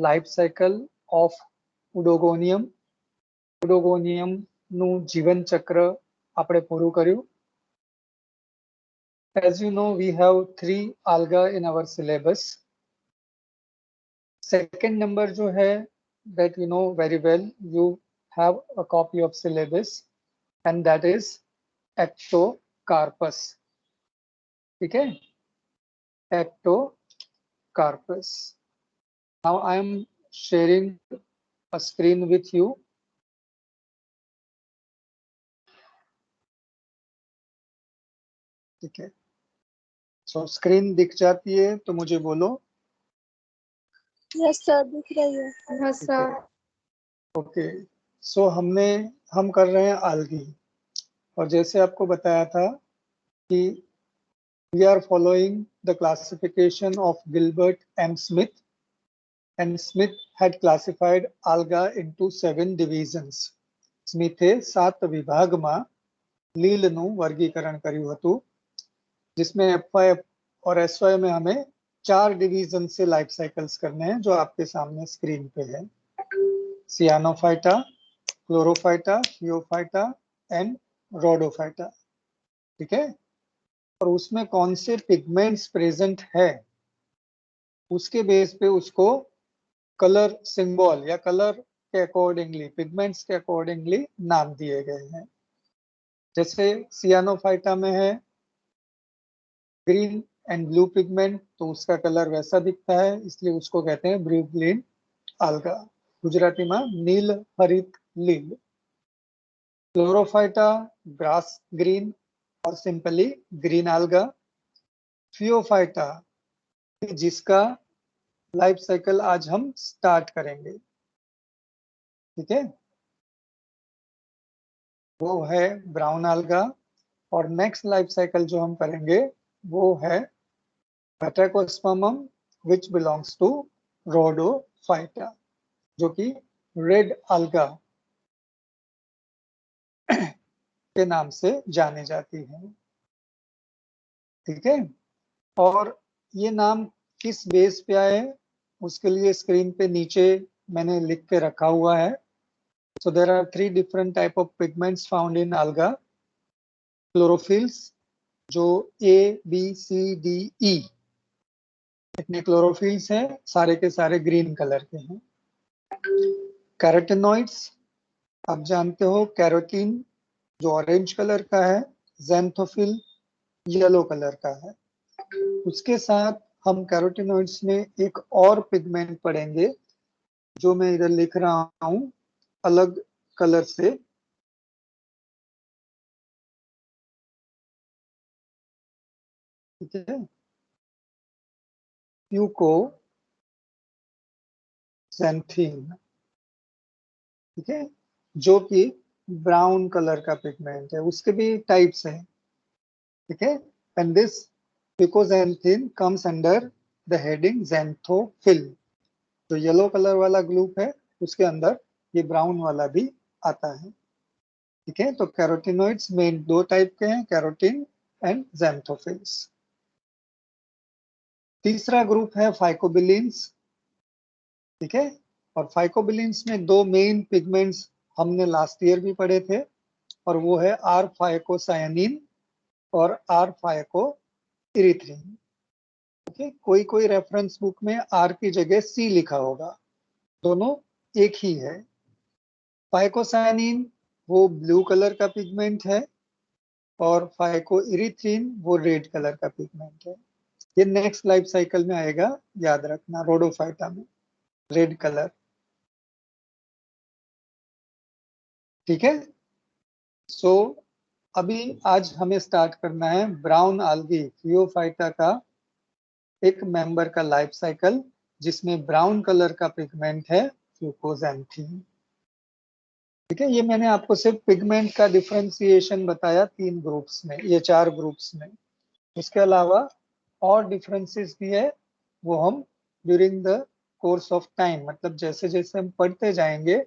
Life cycle of Oedogonium. ઉડોગોનિયમનું જીવન ચક્ર આપણે પૂરું કર્યું. As you know, we have 3 alga in our syllabus. Second number जो है, that you know very well, you have a copy of syllabus and that is ectocarpus. ठीक है, ectocarpus. Now I am sharing a screen with you. ठीक है, so screen दिख जाती है तो मुझे बोलो. यस सर, दिख रही है. Yes sir. ओके, सो हम कर रहे हैं algae, और जैसे आपको बताया था कि we are following the classification of Gilbert M. Smith, and Smith had classified alga into 7 divisions. સ્મિથે 7 વિભાગમાં લીલનું વર્ગીકરણ કર્યું હતું, जिसमें FY और SY में हमें 4 डिवीजन से लाइफ साइकिल्स करने हैं, जो आपके सामने स्क्रीन पे है. सियानोफाइटा, क्लोरोफाइटा, थियोफाइटा एंड रोडोफाइटा. ठीक है, और उसमें कौन से पिगमेंट्स प्रेजेंट है उसके बेस पे उसको कलर सिंबल या कलर के अकॉर्डिंगली, पिगमेंट्स के अकॉर्डिंगली नाम दिए गए हैं. जैसे सियानोफाइटा में है ग्रीन एंड ब्लू पिगमेंट, तो उसका कलर वैसा दिखता है, इसलिए उसको कहते हैं ब्लू ग्रीन आल्गा, गुजराती में नील हरित लील. क्लोरोफाइटा ग्रास ग्रीन और सिंपली ग्रीन आल्गा. फियोफाइटा, जिसका लाइफ साइकिल आज हम स्टार्ट करेंगे, ठीक है, वो है ब्राउन आल्गा. और नेक्स्ट लाइफ साइकिल जो हम करेंगे वो है पेट्राकोस्पर्मम, विच बिलोंग्स टू रोडोफाइटा, जो कि रेड आल्गा के नाम से जाने जाती है. ठीक है, और ये नाम किस बेस पे आए उसके लिए स्क्रीन पे नीचे मैंने लिख के रखा हुआ है. So there are 3 different type of pigments found in alga. Chlorophylls, जो A, B, C, D, E इतने क्लोरोफिल्स हैं, सारे के सारे ग्रीन कलर के हैं. कैरोटिनॉइड्स, आप जानते हो, कैरोटीन जो ऑरेंज कलर का है, ज़ैंथोफिल येलो कलर का है. उसके साथ हम कैरोटिनॉइड्स में एक और पिगमेंट पढ़ेंगे, जो मैं इधर लिख रहा हूं अलग कलर से. ठीक है, प्यूकोसैंथीन. ठीक है, जो कि ब्राउन कलर का पिगमेंट है, उसके भी टाइप्स हैं. ठीक है, and this fucoxanthin comes under the heading xanthophyll. जो येलो कलर वाला ग्रुप है उसके अंदर ये ब्राउन वाला भी आता है. ठीक है, तो कैरोटिनॉइड्स मेन 2 टाइप के हैं, कैरोटीन एंड ज़ैंथोफिल्स. तीसरा ग्रुप है फाइकोबिलिन्स. ठीक है, और फाइकोबिलिन्स में 2 मेन पिगमेंट्स हमने लास्ट ईयर भी पढ़े थे, और वो है आर फाइकोसायनिन और आर फाइकोइरिथ्रिन. ओके, कोई रेफरेंस बुक में आर की जगह सी लिखा होगा, दोनों एक ही है. फाइकोसायनिन वो ब्लू कलर का पिगमेंट है और फाइकोइरिथ्रिन वो रेड कलर का पिगमेंट है. ये नेक्स्ट लाइफ साइकिल में आएगा, याद रखना, रोडोफाइटा में रेड कलर. ठीक है, सो अभी आज हमें स्टार्ट करना है ब्राउन आल्गी फियोफाइटा का एक मेंबर का लाइफ साइकिल, जिसमें ब्राउन कलर का पिगमेंट है फ्यूकोज़ैंथीन. ठीक है, ये मैंने आपको सिर्फ पिगमेंट का डिफरेंशिएशन बताया 3 ग्रुप्स में, ये 4 ग्रुप्स में. इसके अलावा और डिफरेंसेस भी है, वो हम during the course of time, मतलब जैसे जैसे हम पढ़ते जाएंगे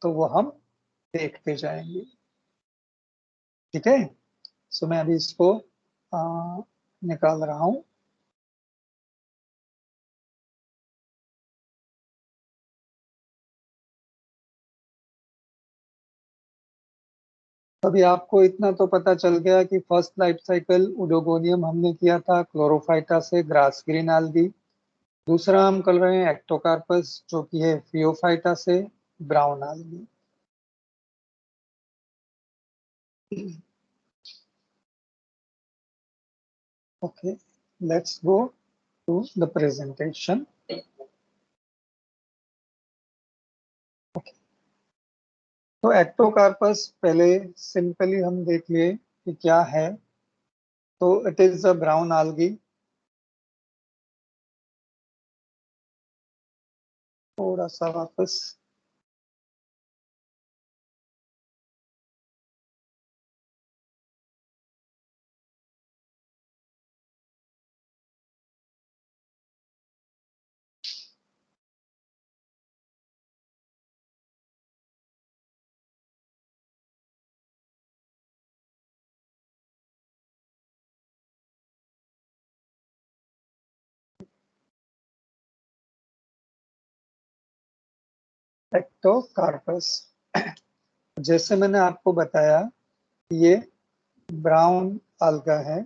तो वो हम देखते जाएंगे. ठीक है, सो मैं अभी इसको निकाल रहा हूं. अभी आपको इतना तो पता चल गया कि फर्स्ट लाइफ साइकिल ओडोगोनियम हमने किया था क्लोरोफाइटा से ग्रास ग्रीन algae। दूसरा हम कर रहे हैं एक्टोकार्पस जो कि है फियोफाइटा से brown algae। Okay, let's go to the presentation. Okay. तो एक्टोकार्पस पहले सिंपली हम देख लिए कि क्या है। तो it is a brown algae। थोड़ा सा वापस एक्टोकार्पस, जैसे मैंने आपको बताया ये ब्राउन alga है।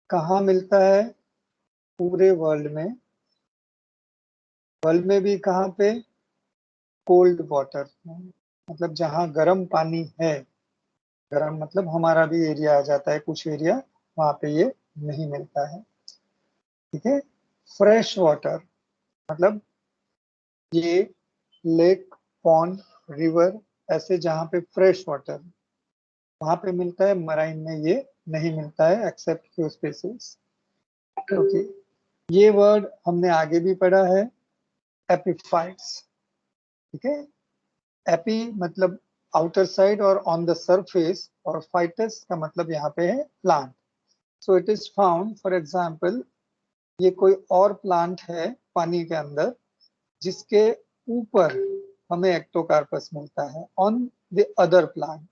कहाँ मिलता है? पूरे वर्ल्ड में। वर्ल्ड में भी कहाँ पे? कोल्ड वाटर में, मतलब जहाँ गर्म पानी है। गर्म मतलब हमारा भी एरिया आ जाता है, कुछ एरिया वहां पे ये नहीं मिलता है। ठीक है। फ्रेश वाटर मतलब ये लेक, पॉन्ड, रिवर, ऐसे जहाँ पे फ्रेश वाटर वहां पे मिलता है। मराइन में ये नहीं मिलता है एक्सेप्ट फ्यू स्पीसीज। ओके, ये वर्ड हमने आगे भी पढ़ा है, एपिफाइट्स। ठीक है। एपी मतलब आउटर साइड और ऑन द सरफेस, और फाइटस का मतलब यहाँ पे है plant. So it is found, for example ये कोई और प्लांट है पानी के अंदर जिसके ऊपर हमें एक्टोकार्पस मिलता है ऑन द अदर प्लांट।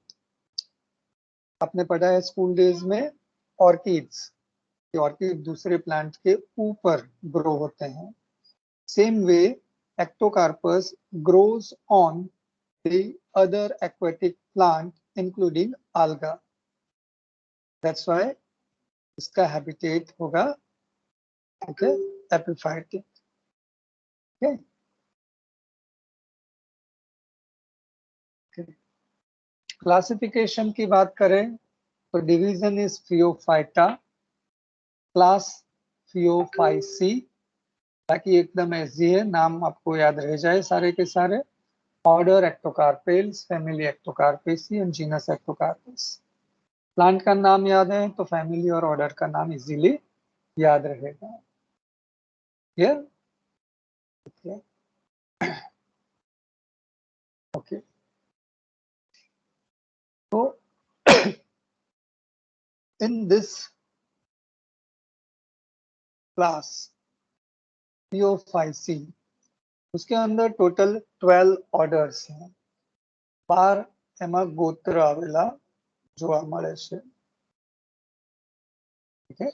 आपने पढ़ा है स्कूल डेज में ऑर्किड्स, ऑर्किड दूसरे प्लांट के ऊपर ग्रो होते हैं। Same way Ectocarpus grows on the other aquatic plant including alga। That's why इसका हैबिटेट होगा ओके एपिफाइटिक। क्लासिफिकेशन की बात करें तो डिवीजन इज फियोफाइटा, क्लास फियोफाइसी, ताकि एकदम ऐसी है नाम आपको याद रह जाए सारे के सारे। Order Ectocarpales, family Ectocarpaceae and genus Ectocarpus. Plant का नाम याद है तो फैमिली और ऑर्डर का नाम इजीली याद रहेगा। क्लियर? ओके, तो इन दिस क्लास फियोफाइसी, उसके अंदर टोटल 12 ऑर्डर्स हैं। 12 એમાં ગોત્ર આવેલા જોવા મળે છે। ठीक है।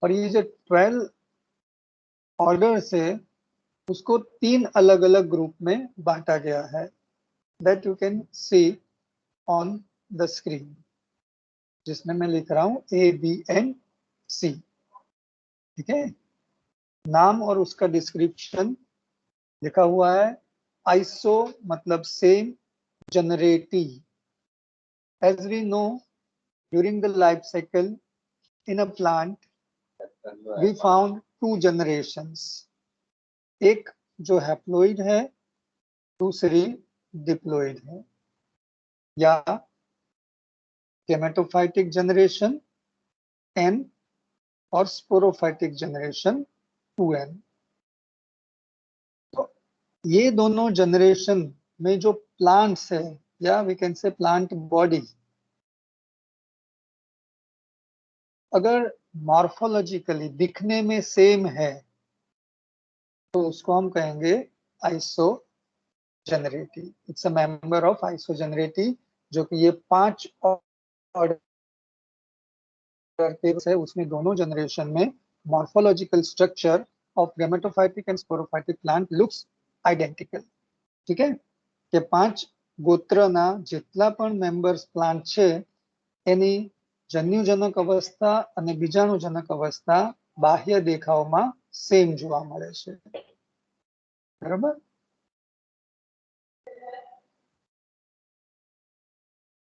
और ये जो 12 ऑर्डर्स है उसको 3 अलग अलग ग्रुप में बांटा गया है, that you can see on the screen, जिसमें मैं लिख रहा हूं ABNC। ठीक है। नाम और उसका डिस्क्रिप्शन लिखा हुआ है। आइसो मतलब same, generatae, as we know during the life cycle in a plant we found 2 generations, एक जो हैप्लोइड है, दूसरी डिप्लोइड है, या गेमेटोफाइटिक जनरेशन N और स्पोरोफाइटिक जनरेशन 2N। तो ये दोनों जनरेशन में जो प्लांट्स है, या we can say plant body, अगर मॉर्फोलॉजिकली दिखने में सेम है तो उसको हम कहेंगे iso generatae. It's a member of iso generatae, जो कि ये 5 ऑर्डर है, उसमें दोनों जनरेशन में morphological structure of gametophytic and sporophytic plant looks identical. ठीक है। ये 5 ગોત્રના જેટલા પણ મેમ્બર્સ પ્લાન્ટ છે એની જન્યુજનક અવસ્થા અને બીજાણુજનક અવસ્થા બાહ્ય દેખાવમાં સેમ જોવા મળે છે. બરાબર.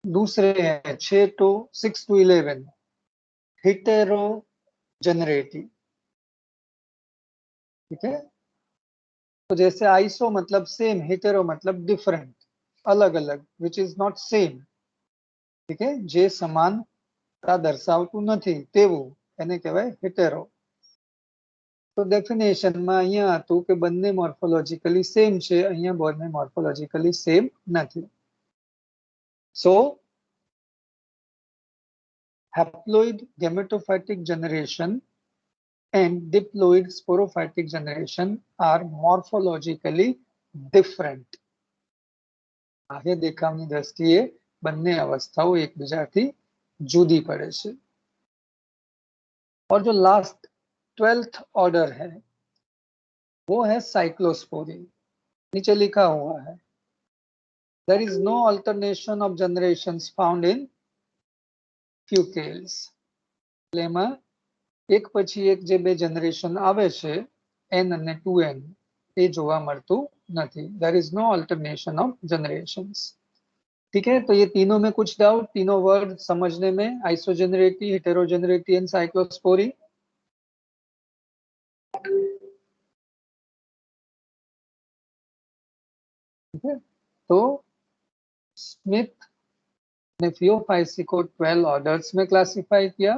दूसरे हैं 6 to 6 to 11 हेटेरोजेनरेटी. ठीक है. तो जैसे आइसो मतलब सेम, हेटेरो मतलब डिफरेंट, अलग अलग, विच इज नॉट सेम. ठीक है. जे समानता दर्शावતું નથી તેવું એને કહેવાય હેટેરો. તો ડેફિનેશનમાં અહીંયા હતું કે બંને મોર્ફોલોજીકલી સેમ છે, અહીંયા બંને મોર્ફોલોજીકલી સેમ નથી. સો haploid gametophytic generation and diploid sporophytic generation are morphologically different. બાહ્ય દેખાવની દ્રષ્ટિએ બંને અવસ્થાઓ એકબીજાથી જુદી પડે છે. और जो लास्ट 12th ऑर्डर है वो है साइक्लोस्पोरी. नीचे लिखा हुआ है there is no alternation of generations found in fucales. એમાં એક પછી એક જે બે જનરેશન આવે છે n અને 2n એ જોવા મળતું નથી. there is no alternation of generations. ठीक है. तो ये तीनों में कुछ डाउट, तीनों वर्ड समझने में, आइसोजेनरेटी, हेटेरोजेनरेटी एंड साइक्लोस्पोरी. ठीक है. तो स्मिथ ने फियोफाइसी को 12 ऑर्डर्स में क्लासिफाई किया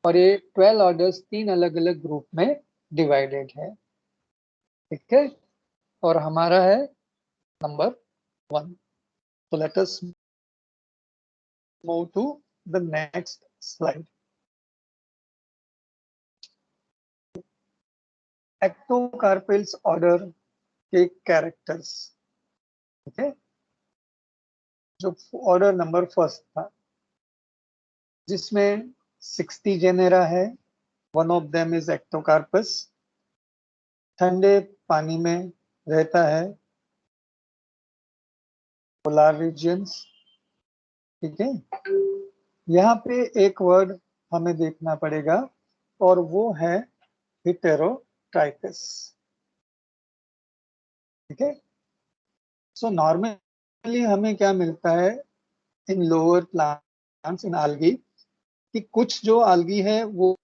और ये 12 ऑर्डर्स 3 अलग अलग ग्रुप में डिवाइडेड है. ठीक है. और हमारा है number 1. So let us move to the next slide. Ectocarpales order के कैरेक्टर्स. ठीक है. जो ऑर्डर नंबर फर्स्ट था जिसमें 60 जेनेरा है. One of them is Ectocarpus. ठंडे पानी में रहता है, पोलर रीजन्स. ठीक है. यहाँ पे एक वर्ड हमें देखना पड़ेगा और वो है हेटेरोट्राइकस. ठीक है. सो नॉर्मली हमें क्या मिलता है इन लोअर प्लांट्स, इन आल्गी, कि कुछ जो आल्गी है वो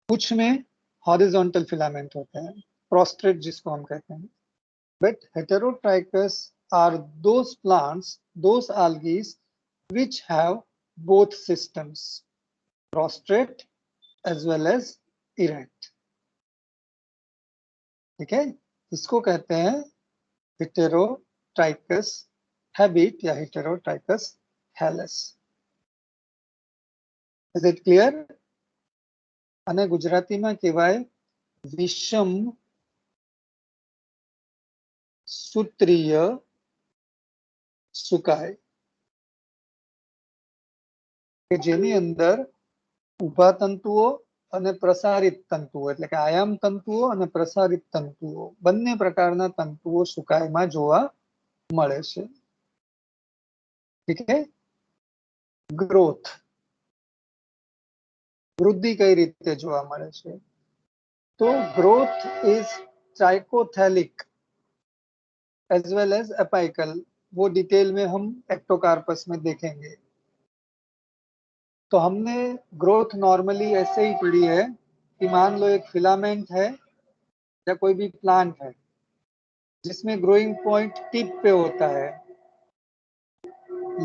कुछ में हॉरिजॉन्टल फिलामेंट होते हैं, प्रोस्ट्रेट जिसको हम कहते हैं. But heterotrichous are those plants, those algae which have both systems, prostrate as well as erect. ठीक है. इसको कहते हैं हेटेरोट्राइकस हैबिट या हेटेरोट्राइकस हेलस. Is it clear? અને ગુજરાતીમાં કહેવાય વિષમ સૂત્રીય સુકાય, કે જેની અંદર ઉભા તંતુઓ અને પ્રસારિત તંતુઓ એટલે કે આયામ તંતુઓ અને પ્રસારિત તંતુઓ બંને પ્રકારના તંતુઓ સુકાયમાં જોવા મળે છે. ठीक है. ग्रोथ, वृद्धि कई रीते જોવા મળે છે. तो growth is trichothallic as well as apical. वो डिटेल में हम एक्टोकार्पस में देखेंगे. तो हमने ग्रोथ नॉर्मली ऐसे ही पढ़ी है कि मान लो एक फिलामेंट है या कोई भी प्लांट है जिसमें ग्रोइंग पॉइंट टिप पे होता है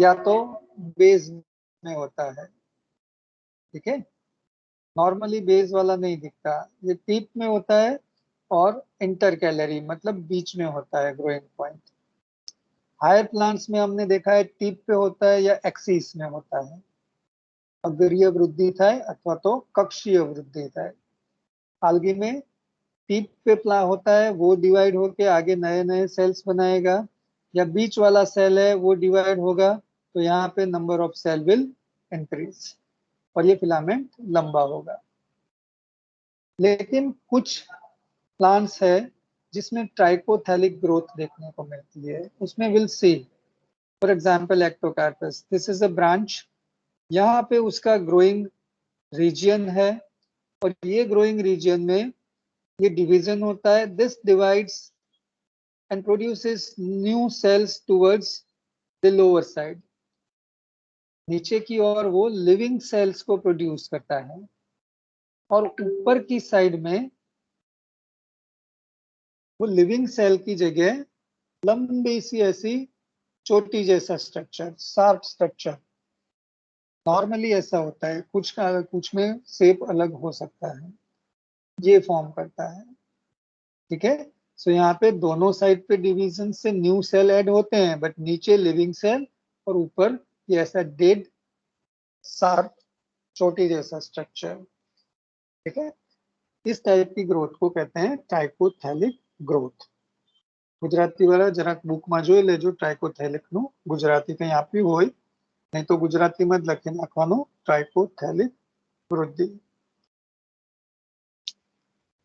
या तो बेस में होता है. ठीक है. नॉर्मली बेस वाला नहीं दिखता, ये टिप में होता है और इंटरकैलरी मतलब बीच में होता है ग्रोइंग पॉइंट. हायर प्लांट्स में हमने देखा है टिप पे होता है या एक्सिस में होता है. अग्रीय वृद्धि थाय अथवा तो कक्षीय वृद्धि थाय. आल्गी में टिप पे प्ला होता है, वो डिवाइड होके आगे नए नए सेल्स बनाएगा, या बीच वाला सेल है वो डिवाइड होगा तो यहाँ पे number of cell will increase और ये फिलामेंट लंबा होगा. लेकिन कुछ प्लांट्स है जिसमें ट्राइकोथैलिक ग्रोथ देखने को मिलती है, उसमें will see for example Ectocarpus, this is a branch, यहाँ पे उसका ग्रोइंग रीजन है और ये ग्रोइंग रीजन में ये डिवीजन होता है, this divides and produces new sales towards the lower side, नीचे की ओर वो लिविंग सेल्स को प्रोड्यूस करता है और ऊपर की साइड में वो लिविंग सेल की जगह लंबी सी ऐसी चोटी जैसा स्ट्रक्चर, शार्प स्ट्रक्चर, नॉर्मली ऐसा होता है, कुछ में शेप अलग हो सकता है, ये फॉर्म करता है। ठीक है, सो यहाँ पे दोनों साइड पे डिवीजन से न्यू सेल ऐड होते हैं, बट नीचे लिविंग सेल और ऊपर ये ऐसा डेड शार्प चोटी जैसा स्ट्रक्चर। ठीक है, इस टाइप की ग्रोथ को कहते हैं ट्राइकोथैलिक ग्रोथ। गुजराती वाला जरा बुक में જોઈ લેજો ટ્રાઇકોથેલિક નું ગુજરાતી કઈ આપ્યું હોય, नहीं तो गुजराती में लखी नाखवानो ट्राइकोथैलिक वृद्धि।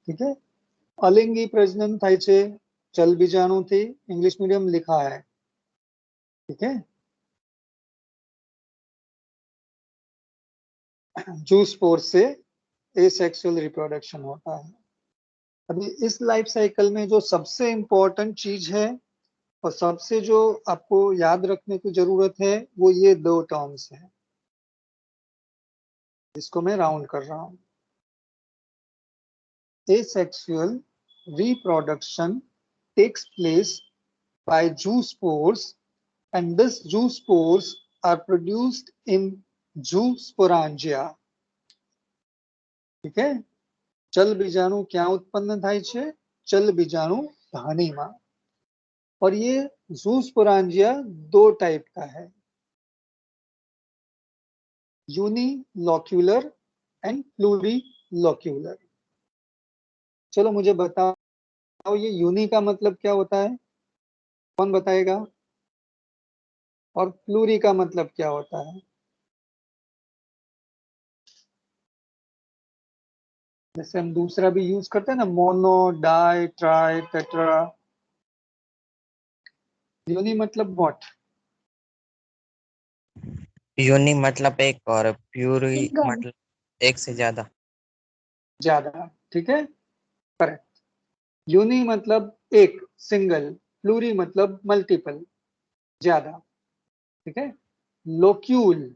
ठीक है, अलिंगी प्रजनन थाय छे चल बीजाणु थी, इंग्लिश मीडियम लिखा है। ठीक है, जूस्पोर से एसेक्सुअल रिप्रोडक्शन होता है। अभी इस लाइफ साइकिल में जो सबसे इंपॉर्टेंट चीज है और सबसे जो आपको याद रखने की जरूरत है वो ये दो टर्म्स हैं, इसको मैं राउंड कर रहा हूं। Asexual reproduction takes place by zoospores and these zoospores are produced in zoosporangia। ठीक है, चल बीजाणु क्या उत्पन्न थाय छे, चल बीजाणु धानी में, और ये जूस्पोरांजिया दो टाइप का है, यूनिलोक्यूलर एंड प्लूरिलोक्यूलर। चलो मुझे बताओ ये यूनि का मतलब क्या होता है, कौन बताएगा, और प्लूरी का मतलब क्या होता है। जैसे हम दूसरा भी यूज करते हैं ना, mono, di, tri, tetra. Uni मतलब व्हाट, यूनि मतलब एक और प्यूरी मतलब एक से ज्यादा। ज्यादा। ठीक है, करेक्ट। यूनि मतलब एक, सिंगल, प्लूरी मतलब मल्टीपल, ज्यादा। ठीक है, लोक्यूल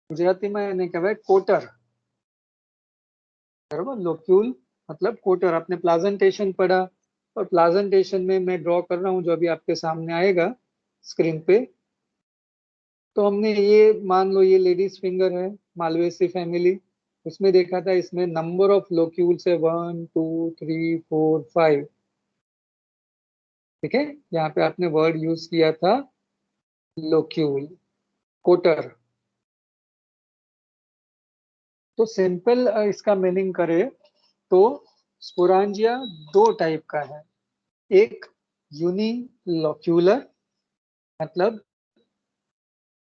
गुजराती में એને કહેવાય કોટર, बराबर। लोक्यूल मतलब कोटर, आपने प्लाजेंटेशन पढ़ा, और प्लाजेंटेशन में मैं ड्रॉ कर रहा हूं जो अभी आपके सामने आएगा स्क्रीन पे। तो हमने ये मान लो ये लेडीज फिंगर है, मालवेसी फैमिली, उसमें देखा था इसमें नंबर ऑफ लोक्यूल्स है 1 2 3 4 5। ठीक है, यहाँ पे आपने वर्ड यूज किया था लोक्यूल, कोटर। तो सिंपल इसका मीनिंग करे तो स्पोरांजिया दो टाइप का है, एक यूनिलोक्यूलर, मतलब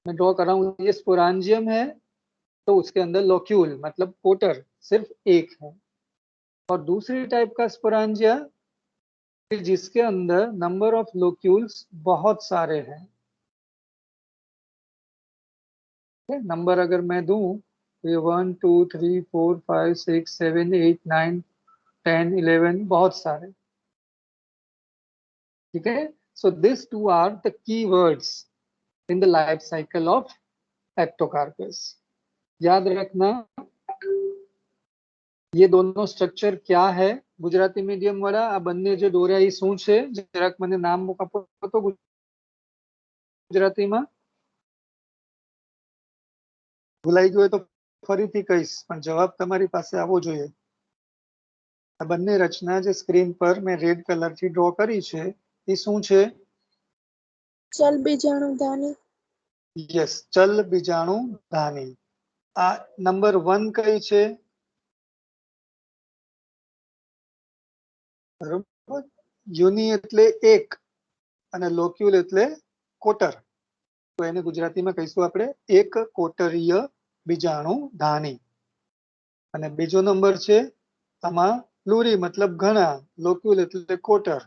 मैं ड्रॉ कर रहा हूँ ये स्पोरांजियम है तो उसके अंदर लोक्यूल मतलब कोटर सिर्फ एक है, और दूसरी टाइप का स्पोरांजिया जिसके अंदर नंबर ऑफ लोक्यूल्स बहुत सारे हैं। नंबर अगर मैं दूं तो ये 1 2 3 4 5 6 7 8 9 10 11 बहुत सारे। ठीक है, so this two are the key words in the life cycle of Ectocarpus. याद रखना ये दोनों स्ट्रक्चर क्या है। गुजराती मीडियम वाला आ बने जो दोर्या शू है, જરાક મને નામ આપો તો गुजराती में, ભૂલાઈ ગયો તો ફરીથી કહીશ પણ જવાબ તમારી પાસે આવવો જોઈએ। આ બંને રચના જે સ્ક્રીન પર મેં રેડ કલર થી ડ્રો કરી છે એ શું છે, चल बीजाणु धानी। यस, चल बीजाणु धानी। आ नंबर 1 कई છે, बरोबर। यूनि એટલે એક અને લોક્યુલ એટલે કોટર, તો એને ગુજરાતીમાં કહીશું આપણે એક કોટરીય બીજાણુ ધાની। અને બીજો નંબર છે આમાં प्लूरी मतलब घना, लोक्यूल એટલે કોટર,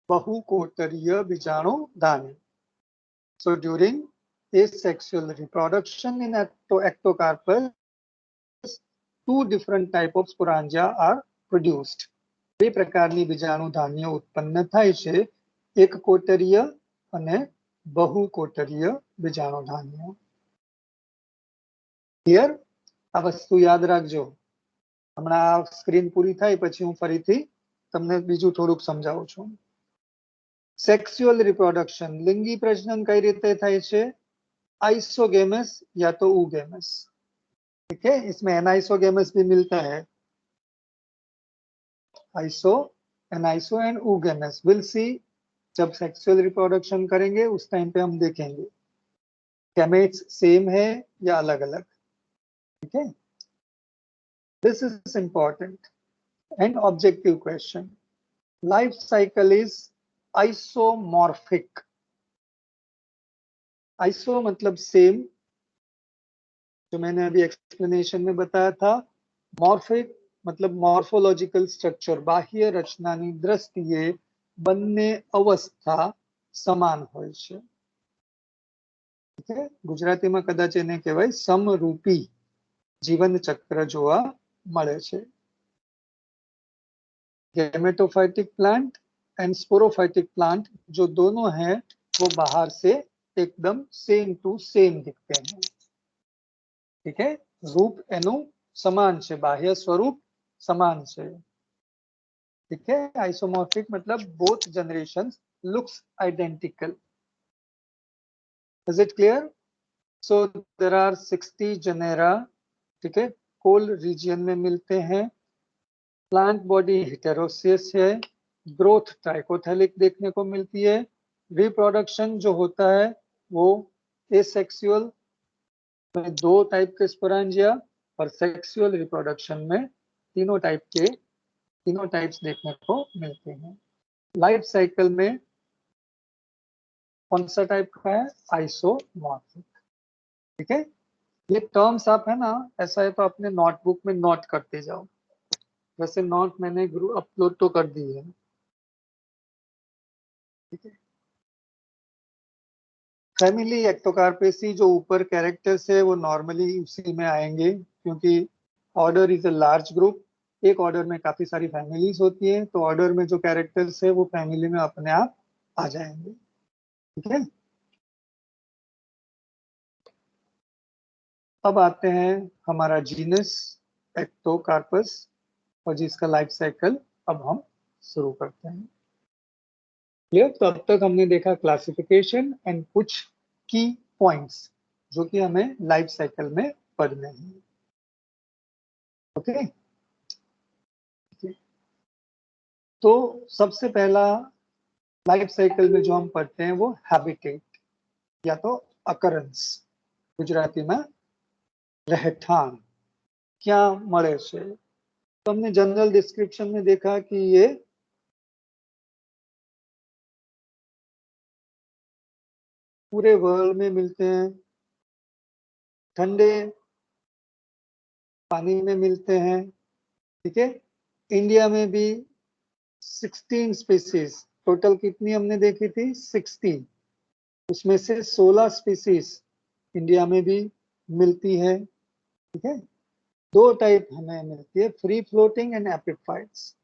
बहुकोटरीय बीजाणु धानी. So during asexual reproduction in ectocarpus, two different type of sporangia are produced. બે પ્રકારની બીજાણુ ધાનીઓ ઉત્પન્ન થાય છે, એક કોટરીય અને બહુકોટરીય બીજાણુ ધાનીઓ. ક્લિયર? આ વસ્તુ યાદ રાખજો. હમણાં આ સ્ક્રીન પૂરી થાય પછી હું ફરીથી તમને બીજું થોડુંક સમજાવું છું. સેક્સ્યુઅલ રિપ્રોડક્શન, લિંગી પ્રજનન કઈ રીતે થાય છે? आइसोगेमस या तो ऊगेमस. ठीक है, इसमें एनाइसोगेमस भी मिलता है. Iso and oogamous will see. जब सेक्सुअल रिप्रोडक्शन करेंगे उस टाइम पे हम देखेंगे गैमेट्स सेम है या अलग अलग. ठीक है, this is important and objective question. Life cycle is isomorphic. Iso मतलब सेम, जो मैंने अभी एक्सप्लेनेशन में बताया था. मॉर्फिक मतलब मॉर्फोलॉजिकल स्ट्रक्चर, बाह्य रचनाની દ્રષ્ટિએ બંને અવસ્થા સમાન હોય છે. ठीक है, ગુજરાતીમાં કદાચ એને કહેવાય સમરૂપી જીવન ચક્ર જોવા મળે છે. Gametophytic plant and sporophytic plant जो दोनों हैं वो बाहर से एकदम सेम टू सेम दिखते हैं. ठीक है, रूप एनु समान છે, बाह्य स्वरूप समान છે. ठीक है, आइसोमॉर्फिक मतलब both generations looks identical. Is it clear? So there are 60 genera. ठीक है, कोल रीजन में मिलते हैं. प्लांट बॉडी हेटेरोसियस है. ग्रोथ ट्राइकोथेलिक देखने को मिलती है. रिप्रोडक्शन जो होता है वो एसेक्सुअल में 2 टाइप के स्पोरेंजिया और सेक्सुअल रिप्रोडक्शन में तीनों टाइप्स देखने को मिलते हैं. लाइफ साइकिल में कौन सा टाइप का है? आइसोमॉर्फिक. ठीक है, ये टर्म्स आप है ना, ऐसा है तो अपने नोटबुक में नोट करते जाओ. वैसे नोट मैंने ग्रुप अपलोड तो कर दी है. ठीक है, फैमिली एक्टोकार्पेसी जो ऊपर कैरेक्टर्स है वो नॉर्मली उसी में आएंगे, क्योंकि order is a large group. एक ऑर्डर में काफी सारी फैमिलीज होती है, तो ऑर्डर में जो कैरेक्टर्स है वो फैमिली में अपने आप आ जाएंगे. ठीक है, अब आते हैं हमारा जीनस एक्टोकार्पस और जिसका लाइफ साइकिल अब हम शुरू करते हैं. क्लियर? तो अब तक हमने देखा क्लासिफिकेशन एंड कुछ की पॉइंट्स जो कि हमें लाइफ साइकिल में पढ़ने हैं. ओके, तो सबसे पहला लाइफ साइकिल में जो हम पढ़ते हैं वो हैबिटेट या तो अकरंस, गुजराती में रहठान, क्या મળે છે. तो हमने जनरल डिस्क्रिप्शन में देखा कि ये पूरे वर्ल्ड में मिलते हैं. ठंडे पानी में मिलते हैं. ठीक है, इंडिया में भी 16 स्पीसीज, टोटल कितनी हमने देखी थी? 60. उसमें से 16 स्पीसीज इंडिया में भी मिलती है. ठीक है, 2 टाइप हमें मिलती है, free floating and epiphytes.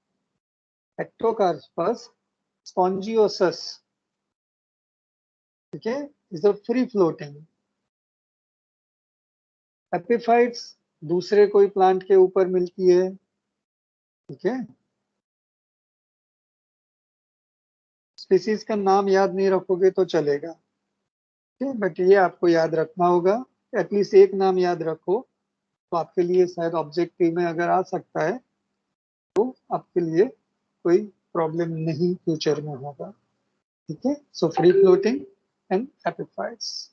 Ectocarpus spongiosus, ठीक है, is a free floating. Epiphytes दूसरे कोई प्लांट के ऊपर मिलती है. ठीक है, स्पीसीज का नाम याद नहीं रखोगे तो चलेगा. ठीक है, बट ये आपको याद रखना होगा. एटलीस्ट एक नाम याद रखो तो आपके लिए शायद ऑब्जेक्टिव में अगर आ सकता है तो आपके लिए कोई प्रॉब्लम नहीं फ्यूचर में होगा. ठीक है, so free floating and epiphytes.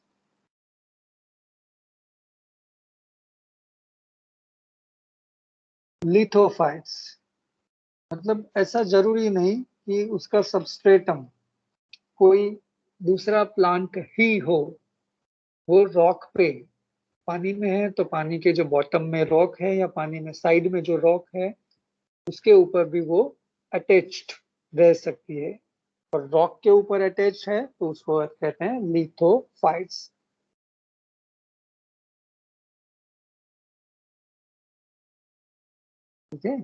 Lithophytes मतलब ऐसा जरूरी नहीं कि उसका सबस्ट्रेटम कोई दूसरा प्लांट ही हो. वो रॉक पे, पानी में है तो पानी के जो बॉटम में रॉक है या पानी में साइड में जो रॉक है उसके ऊपर भी वो अटैच्ड रह सकती है, और रॉक के ऊपर अटैच है तो उसको कहते हैं लिथोफाइट्स। ठीक है।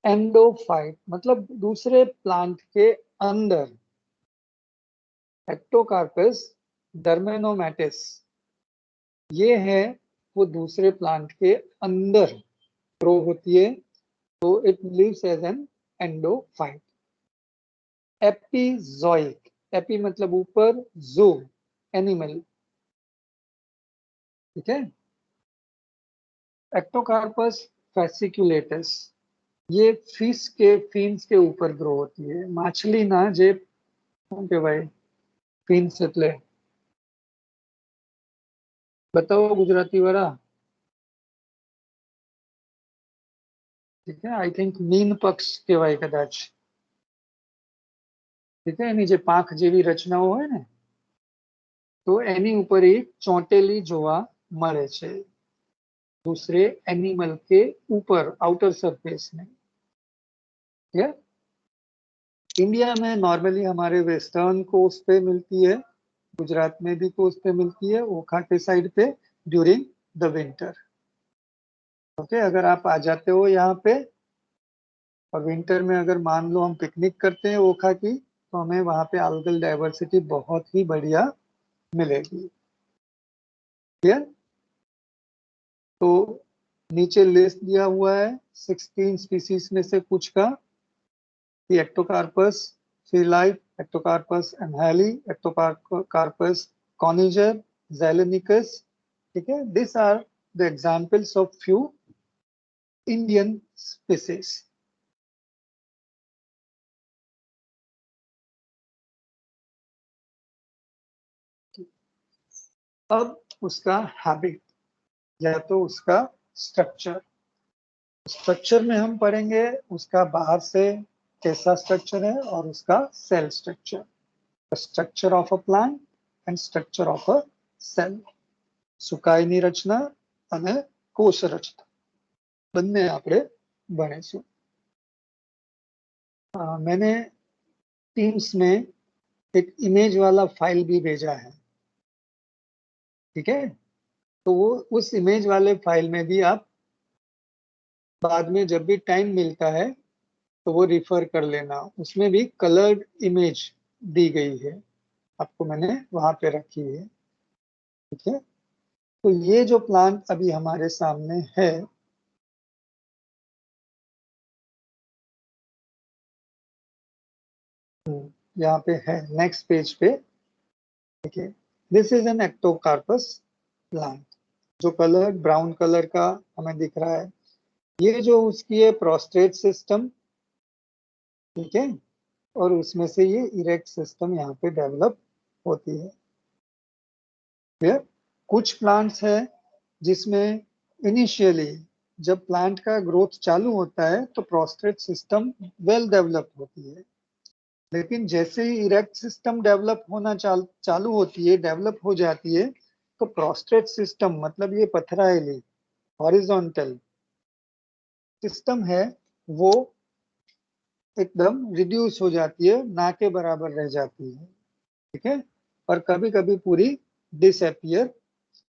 एंडोफाइट मतलब दूसरे प्लांट के अंदर। एक्टोकार्पस डर्मेनोमैटिस ये है वो दूसरे प्लांट के अंदर ग्रो होती है, तो it lives as an endophyte. Epizoic, epi मतलब ऊपर, जो एनिमल। ठीक है। एक्टोकार्पस फैसिकुलेटस ये फिश के फिन्स के ऊपर ग्रो होती है। माछली ना जे के भाई फिन्स એટલે बताओ गुजराती वाला। ठीक है, आई थिंक मीन पक्ष કહેવાય કદાચ। ठीक है, એની જે પાંખ જેવી રચનાઓ હોય ને તો એની ઉપર એક ચોંટેલી જોવા મળે છે दूसरे एनिमल के ऊपर, आउटर सरफेस में। ठीक है। इंडिया में नॉर्मली हमारे वेस्टर्न कोस्ट पे मिलती है, गुजरात में भी कोस्ट पे मिलती है, ओखा के साइड पे ड्यूरिंग द विंटर। ओके, अगर आप आ जाते हो यहाँ पे और विंटर में अगर मान लो हम पिकनिक करते हैं ओखा की, तो हमें वहाँ पे algal डाइवर्सिटी बहुत ही बढ़िया मिलेगी। क्लियर। तो नीचे लिस्ट दिया हुआ है 16 स्पीसीज में से कुछ का, एक्टोकार्पस फिलाइट, एक्टोकार्पस एम्हेली, एक्टोकार्पस कॉनिजर, ज़ैलोनिकस। ठीक है, this are the examples of few Indian species. अब उसका हैबिट या तो उसका स्ट्रक्चर। स्ट्रक्चर में हम पढ़ेंगे उसका बाहर से कैसा स्ट्रक्चर है और उसका cell structure, structure of a plant and structure of a cell. સુકાઈની રચના અને કોષ રચના બંને આપણે ભણીશું। मैंने टीम्स में एक इमेज वाला फाइल भी भेजा है। ठीक है, तो वो उस इमेज वाले फाइल में भी आप बाद में जब भी टाइम मिलता है तो वो रिफर कर लेना, उसमें भी कलर्ड इमेज दी गई है आपको, मैंने वहां पे रखी है। ठीक है, तो ये जो प्लांट अभी हमारे सामने है, यहाँ पे है नेक्स्ट पेज पे। ठीक है, this is an Ectocarpus plant. जो कलर ब्राउन कलर का हमें दिख रहा है, ये जो उसकी है प्रोस्टेट सिस्टम। ठीक है, और उसमें से ये इरेक्ट सिस्टम यहाँ पे डेवलप होती है। फिर कुछ प्लांट्स है जिसमें इनिशियली जब प्लांट का ग्रोथ चालू होता है तो प्रोस्टेट सिस्टम वेल डेवलप होती है, लेकिन जैसे ही इरेक्ट सिस्टम डेवलप होना चालू होती है, डेवलप हो जाती है, तो प्रोस्टेट सिस्टम मतलब ये पथराएली हॉरिजॉन्टल सिस्टम है वो एकदम रिड्यूस हो जाती है, ना के बराबर रह जाती है। ठीक है, और कभी कभी पूरी डिसअपियर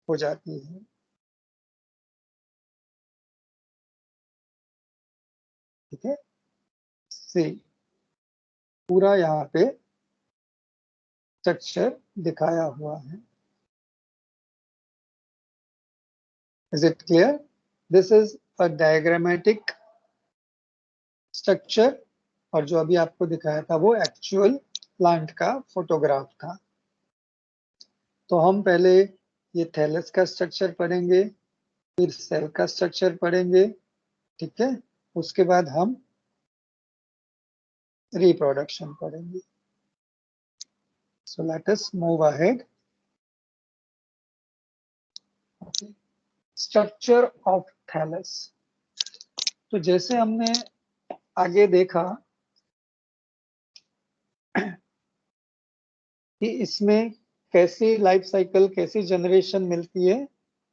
हो जाती है। ठीक है, सी पूरा यहाँ पे स्ट्रक्चर दिखाया हुआ है। Is it clear? This is a diagrammatic structure, और जो अभी आपको दिखाया था वो एक्चुअल प्लांट का फोटोग्राफ था। तो हम पहले ये थैलस का स्ट्रक्चर पढ़ेंगे, फिर सेल का स्ट्रक्चर पढ़ेंगे। ठीक है, उसके बाद हम रिप्रोडक्शन पढ़ेंगे। So let us move ahead. Structure of thallus. तो जैसे हमने आगे देखा कि इसमें कैसी लाइफ साइकिल, कैसी जनरेशन मिलती है,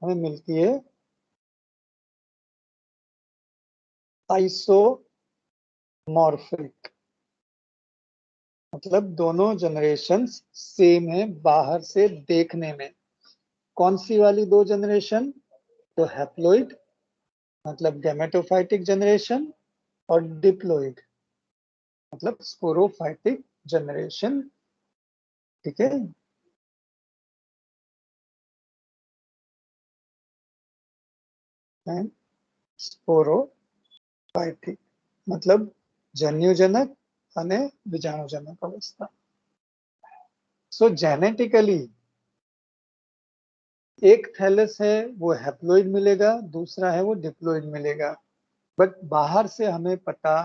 हमें मिलती है आइसोमॉर्फिक, मतलब दोनों जनरेशंस सेम है बाहर से देखने में। कौन सी वाली दो जनरेशन? तो हैप्लॉइड मतलब गैमेटोफाइटिक जनरेशन, और डिप्लॉइड मतलब स्पोरोफाइटिक जनरेशन। ठीक है, एंड स्पोरोफाइटिक मतलब जन्युजनक અને बीजाणुजनक अवस्था। सो जेनेटिकली एक थैलस है वो हैप्लॉइड मिलेगा, दूसरा है वो डिप्लॉइड मिलेगा, बट बाहर से हमें पता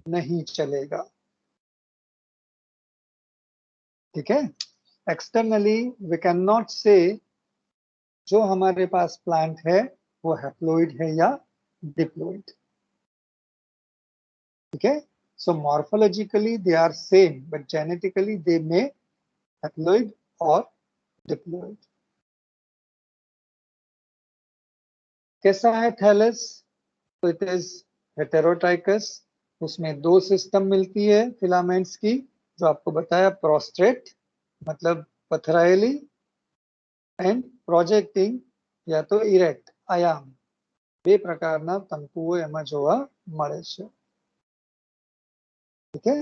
नहीं चलेगा। ठीक है, एक्सटर्नली वी कैन नॉट से जो हमारे पास प्लांट है वो हैप्लॉइड है या डिप्लॉइड। ठीक है, so morphologically they are same but genetically they may haploid और डिप्लॉइड। कैसा है थैलस? तो इट इज हेटेरोट्राइकस, उसमें दो सिस्टम मिलती है फिलामेंट्स की, जो आपको बताया, प्रोस्ट्रेट मतलब पथराएली एंड प्रोजेक्टिंग या तो इरेक्ट आयाम, બે પ્રકારના તંતુઓ એમાં જોવા મળે છે। ठीक है,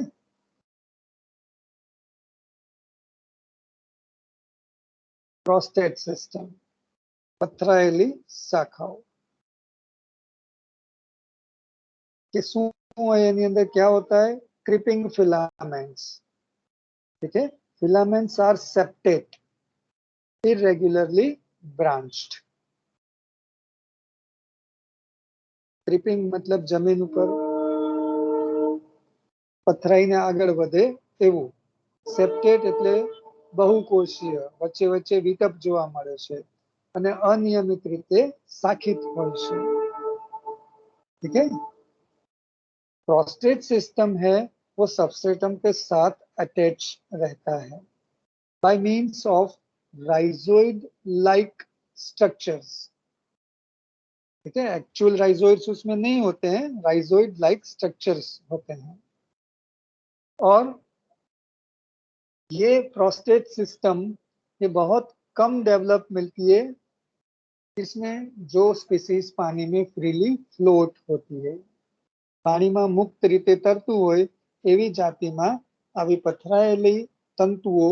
प्रोस्टेट सिस्टम पथराएली शाखाओं કે શું હોય એની અંદર क्या होता है? Creeping filaments. ठीक है, filaments are septate irregularly branched। Creeping मतलब जमीन ऊपर पथराઈને આગળ વધે એવું, સેપ્ટેટ એટલે બહુકોષીય, વચ્ચે વચ્ચે વિટપ જોવા મળે છે અને અનિયમિત રીતે શાખિત હોય છે। ठीक है, प्रोस्टेट सिस्टम है वो सबस्ट्रेटम के साथ अटैच रहता है by means of rhizoid like structures. ठीक है, एक्चुअल राइजोइड्स उसमें नहीं होते हैं, राइजोइड लाइक स्ट्रक्चर्स होते हैं। और ये प्रोस्टेट सिस्टम ये बहुत कम डेवलप मिलती है, इसमें जो स्पीसीज पानी में फ्रीली फ्लोट होती है, પાણીમાં મુક્ત રીતે તરતું હોય એવી જાતિમાં આવી પથરાયેલી તંતુઓ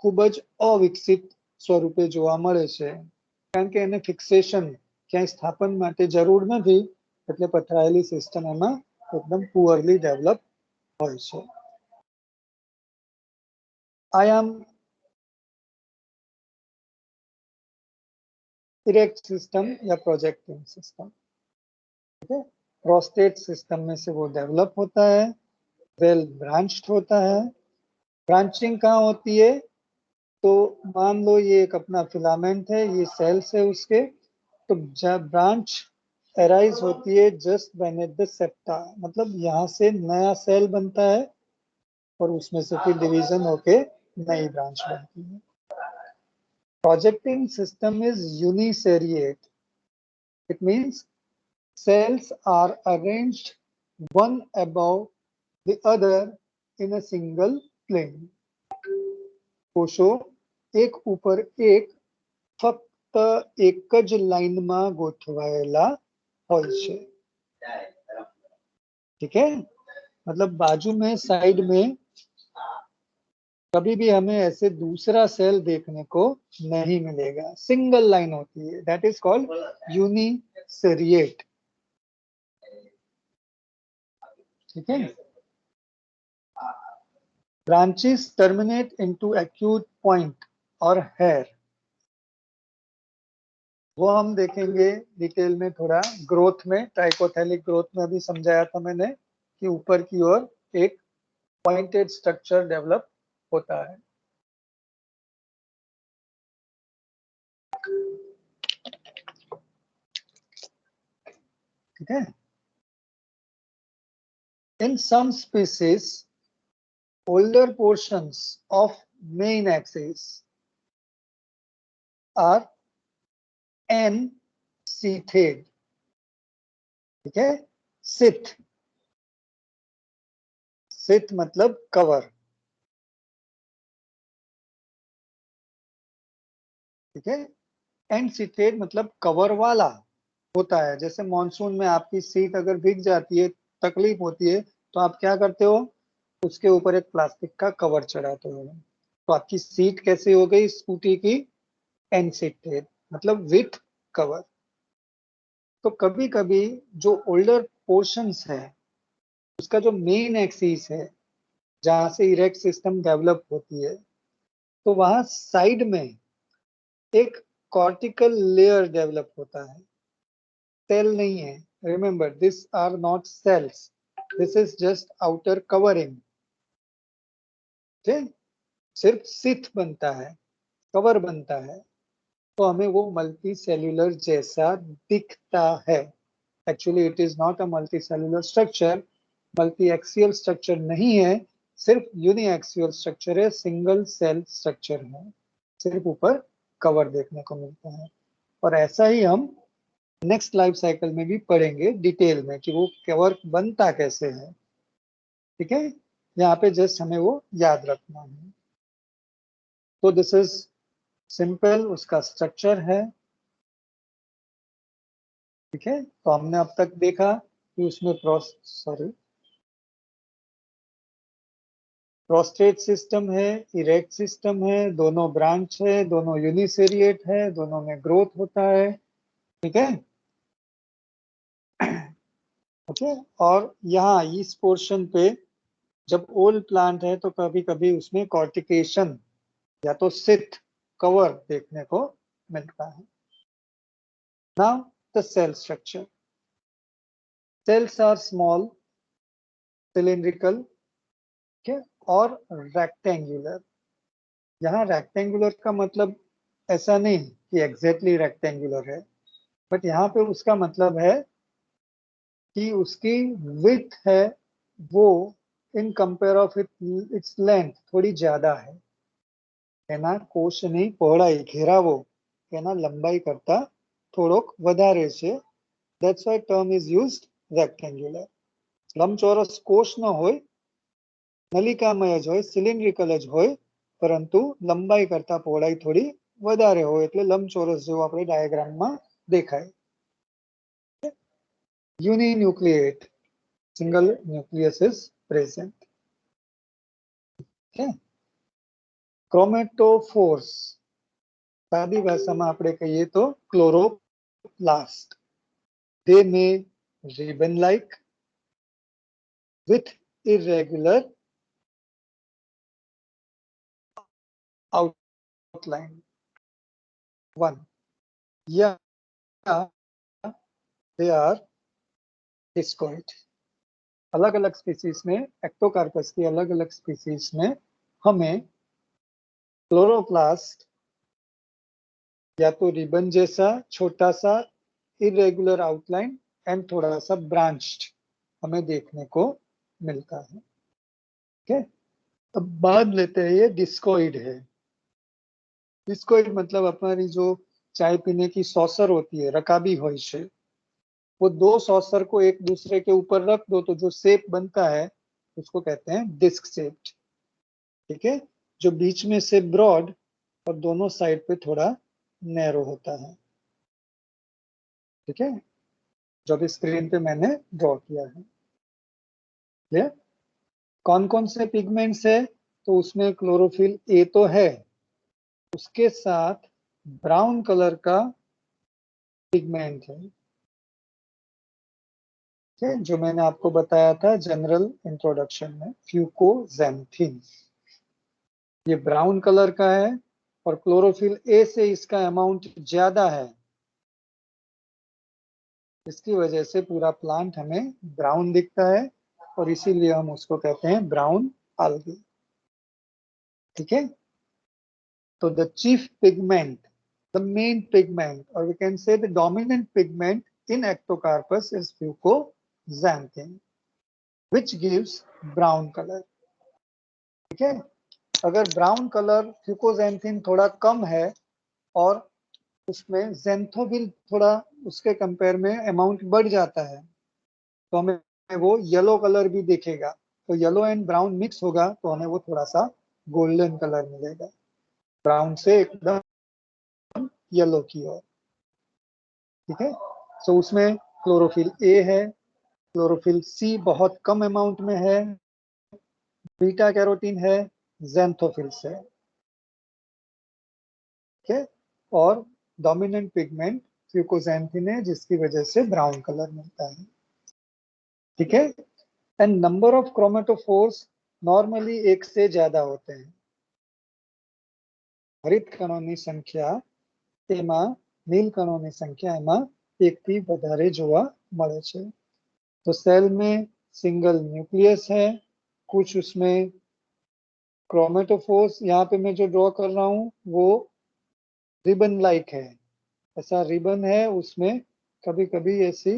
ખૂબ જ અવિકસિત સ્વરૂપે જોવા મળે છે, કારણ કે એને ફિક્સેશન ક્યાંય સ્થાપન માટે જરૂર નથી, એટલે પથરાયેલી સિસ્ટમ એમાં એકદમ પુઅરલી ડેવલપ હોય છે। આયામ इरेक्ट सिस्टम या प्रोजेक्टिंग सिस्टम। ठीक है, प्रोस्टेट सिस्टम में से वो डेवलप होता है, वेल ब्रांच्ड होता है। ब्रांचिंग कहाँ होती है? तो मान लो ये एक अपना फिलामेंट है, ये सेल्स है उसके, तो जब ब्रांच एराइज होती है जस्ट बेनेथ द सेप्टा, मतलब यहाँ से नया सेल बनता है और उसमें से फिर डिवीजन होके नई ब्रांच बनती है। Projecting system is uniseriate, it means cells are arranged one above the other in a single plane। कोशो एक ऊपर एक फक्त एक ज लाइનમાં ગોઠવાયેલા હોય છે। ठीक है, मतलब बाजू में साइड में कभी भी हमें ऐसे दूसरा सेल देखने को नहीं मिलेगा, सिंगल लाइन होती है, दैट इज कॉल्ड यूनिसेरिएट। ठीक है, branches terminate into acute point और हेयर, वो हम देखेंगे डिटेल में थोड़ा ग्रोथ में, ट्राइकोथेलिक ग्रोथ में अभी समझाया था मैंने कि ऊपर की ओर एक पॉइंटेड स्ट्रक्चर डेवलप होता है। ठीक है, in some species older portions of main axis are N-sheathed। ठीक है, सिथ, सिथ मतलब कवर, ठीक है। एंड सीटेड मतलब कवर वाला होता है। जैसे मॉनसून में आपकी सीट अगर भीग जाती है, तकलीफ होती है, तो आप क्या करते हो, उसके ऊपर एक प्लास्टिक का कवर चढ़ाते हो। तो आपकी सीट कैसे हो गई स्कूटी की, एनसीटेड मतलब विथ कवर। तो कभी कभी जो ओल्डर पोर्शंस है, उसका जो मेन एक्सिस है जहां से इरेक्ट सिस्टम डेवलप होती है, तो वहां साइड में एक कॉर्टिकल लेयर डेवलप होता है। सेल नहीं है, remember this are not cells, this is just outer covering, ठीक। सिर्फ सिथ बनता है, कवर बनता है, तो हमें वो मल्टी सेल्यूलर जैसा दिखता है। Actually it is not a multi cellular structure, multi axial structure नहीं है, सिर्फ यूनि एक्सियल स्ट्रक्चर है, सिंगल सेल स्ट्रक्चर है, सिर्फ ऊपर कवर देखने को मिलता है। और ऐसा ही हम नेक्स्ट लाइफ साइकिल में भी पढ़ेंगे डिटेल में कि वो कवर बनता कैसे है, ठीक है। यहाँ पे जस्ट हमें वो याद रखना है। तो दिस इज सिंपल उसका स्ट्रक्चर है, ठीक है। तो हमने अब तक देखा कि उसमें प्रोस्टेट सिस्टम है, इरेक्ट सिस्टम है, दोनों ब्रांच है, दोनों यूनिसेरिएट है, दोनों में ग्रोथ होता है, ठीक है। ओके, और यहाँ इस पोर्शन पे जब ओल्ड प्लांट है तो कभी कभी उसमें कॉर्टिकेशन या तो सिथ कवर देखने को मिलता है। Now the cell structure, cells are small, cylindrical, ठीक है, और रेक्टेंगुलर। यहाँ रेक्टेंगुलर का मतलब ऐसा नहीं कि एग्जैक्टली रेक्टेंगुलर है, बट यहाँ पे उसका मतलब है कि उसकी विड्थ है वो in compare of its length थोड़ी ज्यादा है। એના કોષની પહોળાઈ ઘેરાવો એના લંબાઈ કરતા થોડોક વધારે છે. That's why term is used rectangular. લંબચોરસ કોષ ન હોય, નલિકામય જ હોય, સિલિન્ડ્રિકલ જ હોય, પરંતુ લંબાઈ કરતા પહોળાઈ થોડી વધારે હોય, એટલે લંબચોરસ જેવો આપણે ડાયાગ્રામમાં દેખાય. Uninucleate, single nucleus is present. Okay. ક્રોમેટોફોર્સ, સાદી ભાષામાં આપણે કહીએ તો chloroplast. They may ribbon-like with irregular outline. One, yeah, they are discoid. अलग अलग स्पीसीज में, एक्टोकार्पस की अलग अलग स्पीसीज में हमें क्लोरोप्लास्ट या तो रिबन जैसा छोटा सा इरेगुलर आउटलाइन एंड थोड़ा सा ब्रांच्ड हमें देखने को मिलता है। ओके, अब बात लेते हैं ये डिस्कोइड है। डिस्कोइड मतलब हमारी जो चाय पीने की सॉसर होती है, रकाबी होई है, वो दो सॉसर को एक दूसरे के ऊपर रख दो तो जो शेप बनता है उसको कहते हैं डिस्क शेप्ड, ठीक है। जो बीच में से ब्रॉड और दोनों साइड पे थोड़ा नैरो होता है, ठीक है, जो भी स्क्रीन पे मैंने ड्रॉ किया है। ये कौन कौन से पिगमेंट्स है, तो उसमें क्लोरोफिल ए तो है, उसके साथ ब्राउन कलर का पिगमेंट है, जो मैंने आपको बताया था जनरल इंट्रोडक्शन में, फ्यूकोजेंथिन। ये ब्राउन कलर का है और क्लोरोफिल ए से इसका अमाउंट ज्यादा है, इसकी वजह से पूरा प्लांट हमें ब्राउन दिखता है और इसीलिए हम उसको कहते हैं ब्राउन algae, ठीक है। तो the chief pigment, the main pigment, और we can say the dominant pigment in Ectocarpus is fucoxanthin which gives brown colour, ठीक है। अगर ब्राउन कलर फ्यूकोजेंथिन थोड़ा कम है और उसमें जेंथोबिल थोड़ा उसके कंपेयर में अमाउंट बढ़ जाता है, तो हमें वो येलो कलर भी दिखेगा। तो येलो एंड ब्राउन मिक्स होगा तो हमें वो थोड़ा सा गोल्डन कलर मिलेगा, ब्राउन से एकदम येलो की ओर। ठीक है, सो उसमें क्लोरोफिल ए है, क्लोरोफिल सी बहुत कम अमाउंट में है, बीटा कैरोटीन है, ज़ैंथोफिल्स है। ठीक है, और डोमिनेंट पिगमेंट फ्यूकोजैंथिन है, जिसकी वजह से ब्राउन कलर मिलता है। ठीक है, and number of chromatophores normally एक से ज्यादा होते हैं। हरित कणों संख्या एमा नील कणों संख्या एमा एक थी વધારે જોવા મળે છે। तो सेल में सिंगल न्यूक्लियस है, कुछ उसमें क्रोमेटोफोर्स, यहाँ पे मैं जो ड्रॉ कर रहा हूँ वो रिबन लाइक है, ऐसा रिबन है, उसमें कभी कभी ऐसी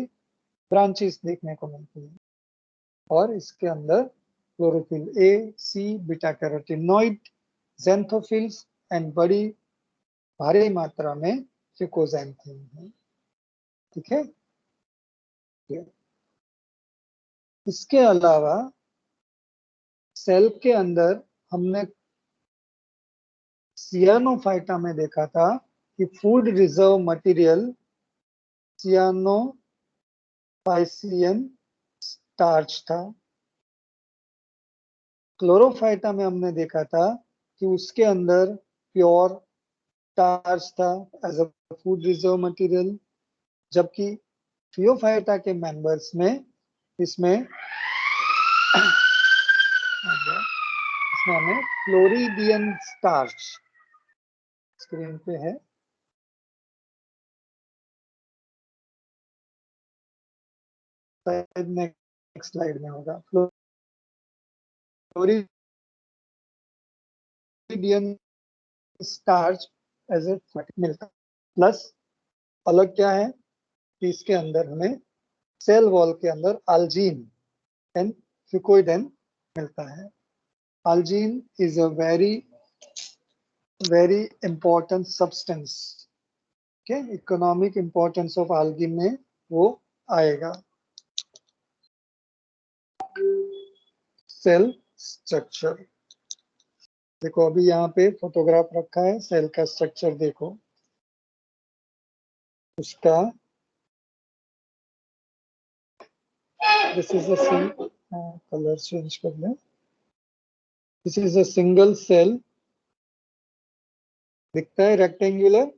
ब्रांचेस देखने को मिलती है। और इसके अंदर chlorophyll A, C, beta carotenoid, xanthophylls and बड़ी भारी मात्रा में फ्यूकोजैंथिन है। ठीक है, इसके अलावा सेल के अंदर हमने सियानोफाइटा में देखा था कि food reserve material cyanophycean starch था। क्लोरोफाइटा में हमने देखा था कि उसके अंदर प्योर स्टार्च था as a food reserve material, जबकि थियोफाइटा के मेंबर्स में इसमें हमें फ्लोरिडियन स्टार्च स्क्रीन पे है, शायद नेक्स्ट स्लाइड में होगा। फ्लोरिडियन स्टार्च एज ए मिलता, प्लस अलग क्या है कि इसके अंदर हमें सेल वॉल के अंदर अल्जीन एंड फ्यूकोइडेन मिलता है। Algin is a very important substance. के इकोनॉमिक इंपॉर्टेंस ऑफ आल्गी में वो आएगा। सेल स्ट्रक्चर देखो, अभी यहाँ पे फोटोग्राफ रखा है, सेल का स्ट्रक्चर देखो, उसका this is a colour change कर लें, this is a single cell, दिखता है रेक्टेंगुलर,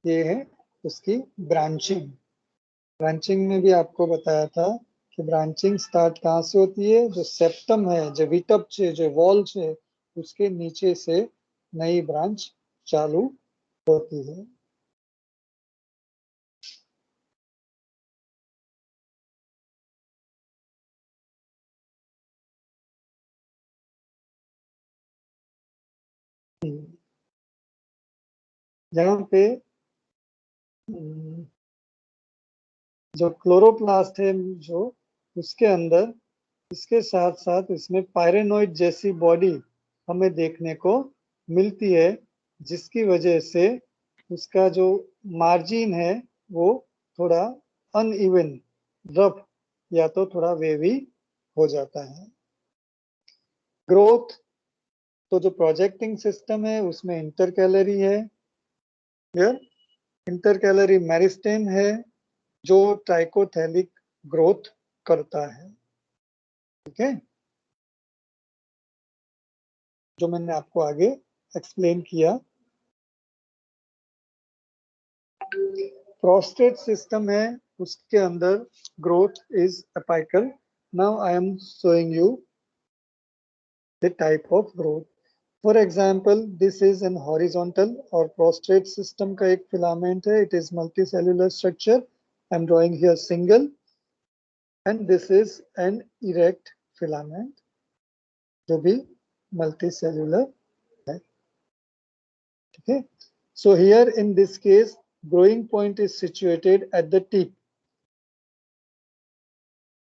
ये है उसकी ब्रांचिंग। ब्रांचिंग में भी आपको बताया था कि ब्रांचिंग स्टार्ट कहाँ से होती है, जो सेप्टम है, जो विटप है, जो वॉल है, उसके नीचे से नई ब्रांच चालू होती है। यहाँ पे जो क्लोरोप्लास्ट है, जो उसके अंदर इसके साथ साथ इसमें पायरेनोइड जैसी बॉडी हमें देखने को मिलती है, जिसकी वजह से उसका जो मार्जिन है वो थोड़ा अनइवन, रफ या तो थोड़ा वेवी हो जाता है। ग्रोथ, तो जो प्रोजेक्टिंग सिस्टम है उसमें इंटरकैलरी है, इंटरकैलरी मेरिस्टेम है जो ट्राइकोथैलिक ग्रोथ करता है। ठीक है, जो मैंने आपको आगे एक्सप्लेन किया। प्रोस्टेट सिस्टम है, उसके अंदर growth is apical. Now I am showing you the type of growth. For example, this is an horizontal और प्रोस्टेट सिस्टम का एक फिलामेंट है, it is multi cellular structure, I am drawing here single, and this is an erect filament जो भी multi cellular है। ठीक है, so here in this case growing point is situated at the tip।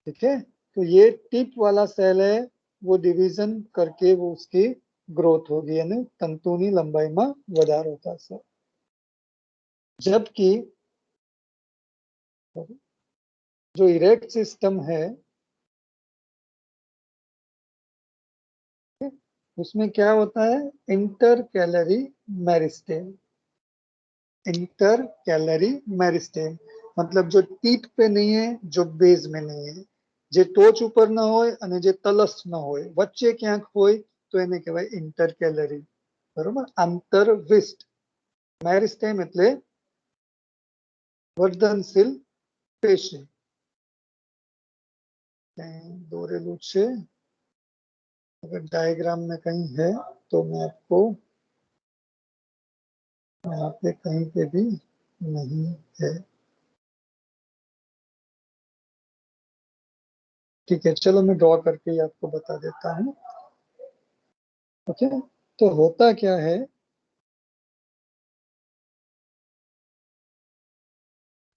ठीक है, तो ये टिप वाला सेल है, वो डिवीजन करके वो उसकी ग्रोथ होगी यानी तंतुनी लंबाईમાં વધારો થશે जबकि जो इरेक्ट सिस्टम है उसमें क्या होता है inter calorie meristem inter calorie meristem मतलब जो टीथ पे नहीं है जो बेज में नहीं है જે ટોચ ઉપર ન હોય અને જે તલસ્થ ન હોય વચ્ચે ક્યાંક હોય તો એને કહેવાય ઇન્ટરકેલરી બરોબર આંતરવિષ્ટ મેરિસ્ટેમ એટલે વર્ધનશીલ પેશી દોરેલું છે अगर डायग्राम में कहीं है तो मैं आपको यहाँ पे कहीं पे भी नहीं है ठीक है चलो मैं ड्रॉ करके ही आपको बता देता हूँ ओके तो होता क्या है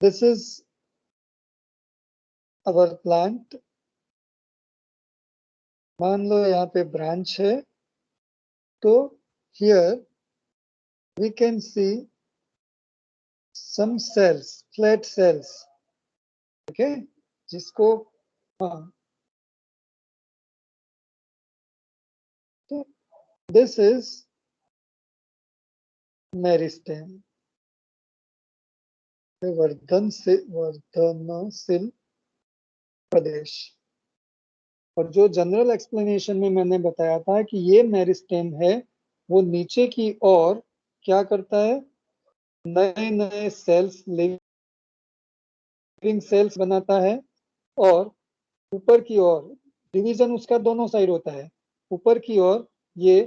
दिस इज अवर प्लांट मान लो यहाँ पे ब्रांच है तो here we can see some cells flat cells okay जिसको हाँ तो दिस इज मेरिस्टेम वर्धनशील प्रदेश और जो जनरल एक्सप्लेनेशन में मैंने बताया था कि ये मेरिस्टेम है वो नीचे की ओर क्या करता है नए नए सेल्स लिविंग सेल्स बनाता है और ऊपर की ओर डिवीजन उसका दोनों साइड होता है ऊपर की ओर ये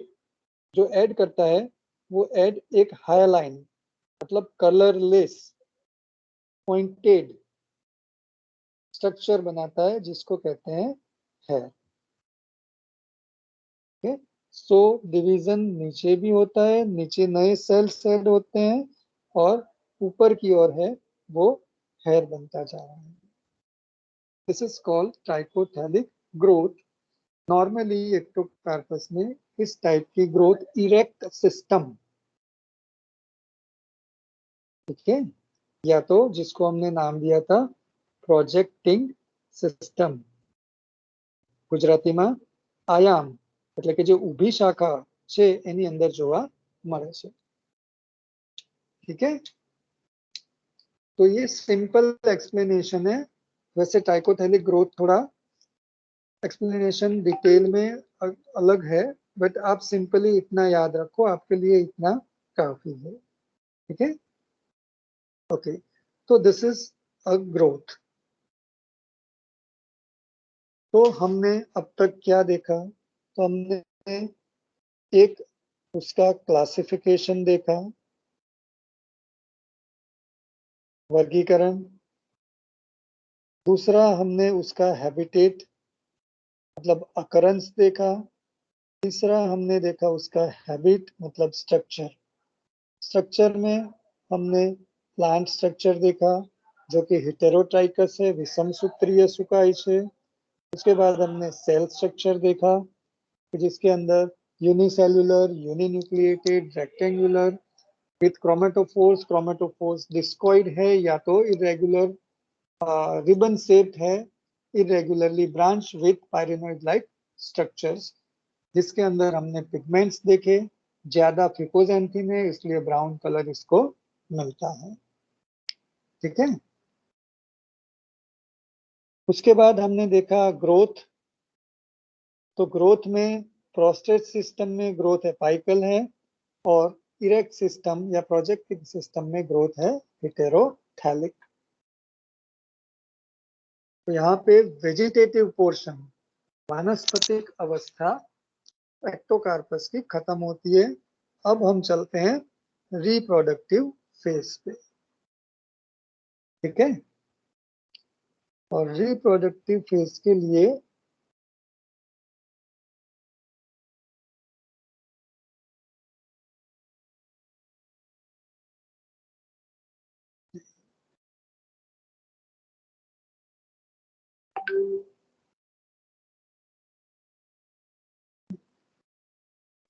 जो ऐड करता है वो ऐड एक हाइलाइन मतलब कलरलेस पॉइंटेड स्ट्रक्चर बनाता है जिसको कहते हैं हेयर ओके सो डिवीजन नीचे भी होता है नीचे नए सेल्स ऐड होते हैं और ऊपर की ओर है वो हेयर बनता जा रहा है this is called trichothallic growth normally Ectocarpus में इस टाइप की ग्रोथ इरेक्ट सिस्टम ठीक है या तो जिसको हमने नाम दिया था प्रोजेक्टिंग सिस्टम ગુજરાતીમાં આયામ એટલે કે જે ઊભી શાખા છે એની અંદર જોવા મળે છે ठीक है तो ये सिंपल एक्सप्लेनेशन है वैसे टाइकोथैलिक ग्रोथ थोड़ा एक्सप्लेनेशन डिटेल में अलग है बट आप सिंपली इतना याद रखो आपके लिए इतना काफी है ठीक है ओके तो दिस इज अ ग्रोथ तो हमने अब तक क्या देखा तो हमने एक उसका क्लासिफिकेशन देखा वर्गीकरण दूसरा हमने उसका हैबिटेट मतलब अकरेंस देखा तीसरा हमने देखा उसका हैबिट मतलब स्ट्रक्चर स्ट्रक्चर में हमने प्लांट स्ट्रक्चर देखा जो कि हेटेरोट्राइकस है विषम सूत्रीय सुकाई है उसके बाद हमने सेल स्ट्रक्चर देखा जिसके अंदर unicellular uninucleated rectangular with chromatophores discoid है या तो इरेगुलर रिबन शेप्ड है irregularly branch with pyrenoid like structures जिसके अंदर हमने पिगमेंट्स देखे ज्यादा फिकोजेंथिन है इसलिए ब्राउन कलर इसको मिलता है ठीक है उसके बाद हमने देखा ग्रोथ तो ग्रोथ में प्रोस्टेट सिस्टम में ग्रोथ एपाइकल है और इरेक्ट सिस्टम या प्रोजेक्टिव सिस्टम में ग्रोथ है हेटेरोथैलिक तो यहाँ पे वेजिटेटिव पोर्शन वानस्पतिक अवस्था एक्टोकार्पस की खत्म होती है अब हम चलते हैं रिप्रोडक्टिव फेज पे ठीक है और रिप्रोडक्टिव फेज के लिए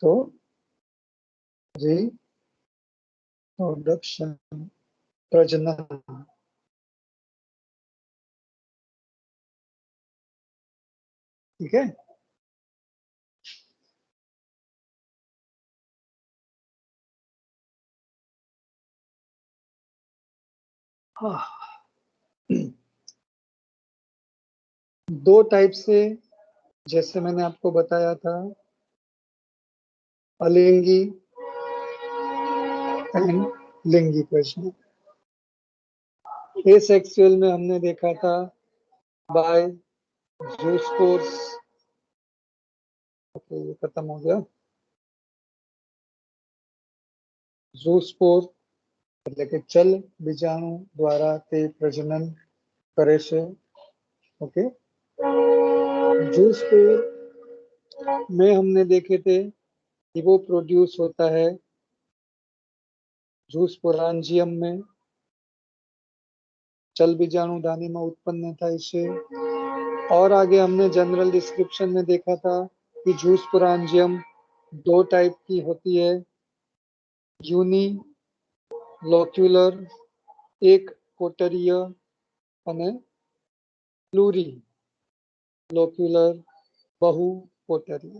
तो रिप्रोडक्शन, प्रजनन। ठीक है। हाँ, दो टाइप से, जैसे मैंने आपको बताया था, अलिंगी एंड लिंगी प्रजनन। एसेक्सुअल में हमने देखा था बाय जूस्पोर्स। ओके, ये खत्म हो गया। जूस्पोर એટલે કે ચલ બીજાણુ દ્વારા તે પ્રજનન કરે છે। ओके, जूस्पोर में हमने देखे थे कि वो प्रोड्यूस होता है जूस्पोरांजियम में, चल बीजाणु दानी में उत्पन्न થાય છે। और आगे हमने जनरल डिस्क्रिप्शन में देखा था कि जूस्पोरांजियम दो टाइप की होती है, यूनिलोक्यूलर एक कोटरीय અને प्लूरीलोक्यूलर बहु कोटरीय।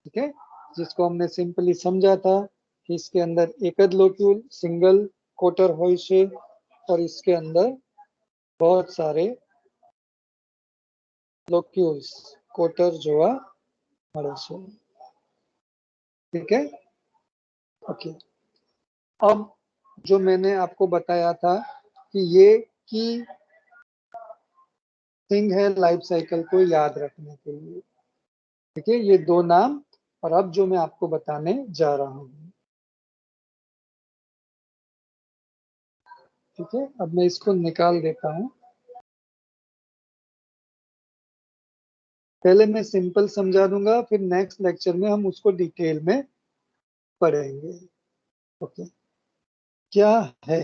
ठीक है, जिसको हमने सिंपली समझा था कि इसके अंदर एक लोक्यूल सिंगल कोटर होय छे और इसके अंदर बहुत सारे लोक्यूल्स कोटर जोवा મળે છે। ठीक है, ओके। अब जो मैंने आपको बताया था कि ये की थिंग है लाइफ साइकिल को याद रखने के लिए। ठीक है, ये दो नाम, और अब जो मैं आपको बताने जा रहा हूँ। ठीक है, अब मैं इसको निकाल देता हूँ। पहले मैं सिंपल समझा दूंगा, फिर नेक्स्ट लेक्चर में हम उसको डिटेल में पढ़ेंगे। ओके, क्या है?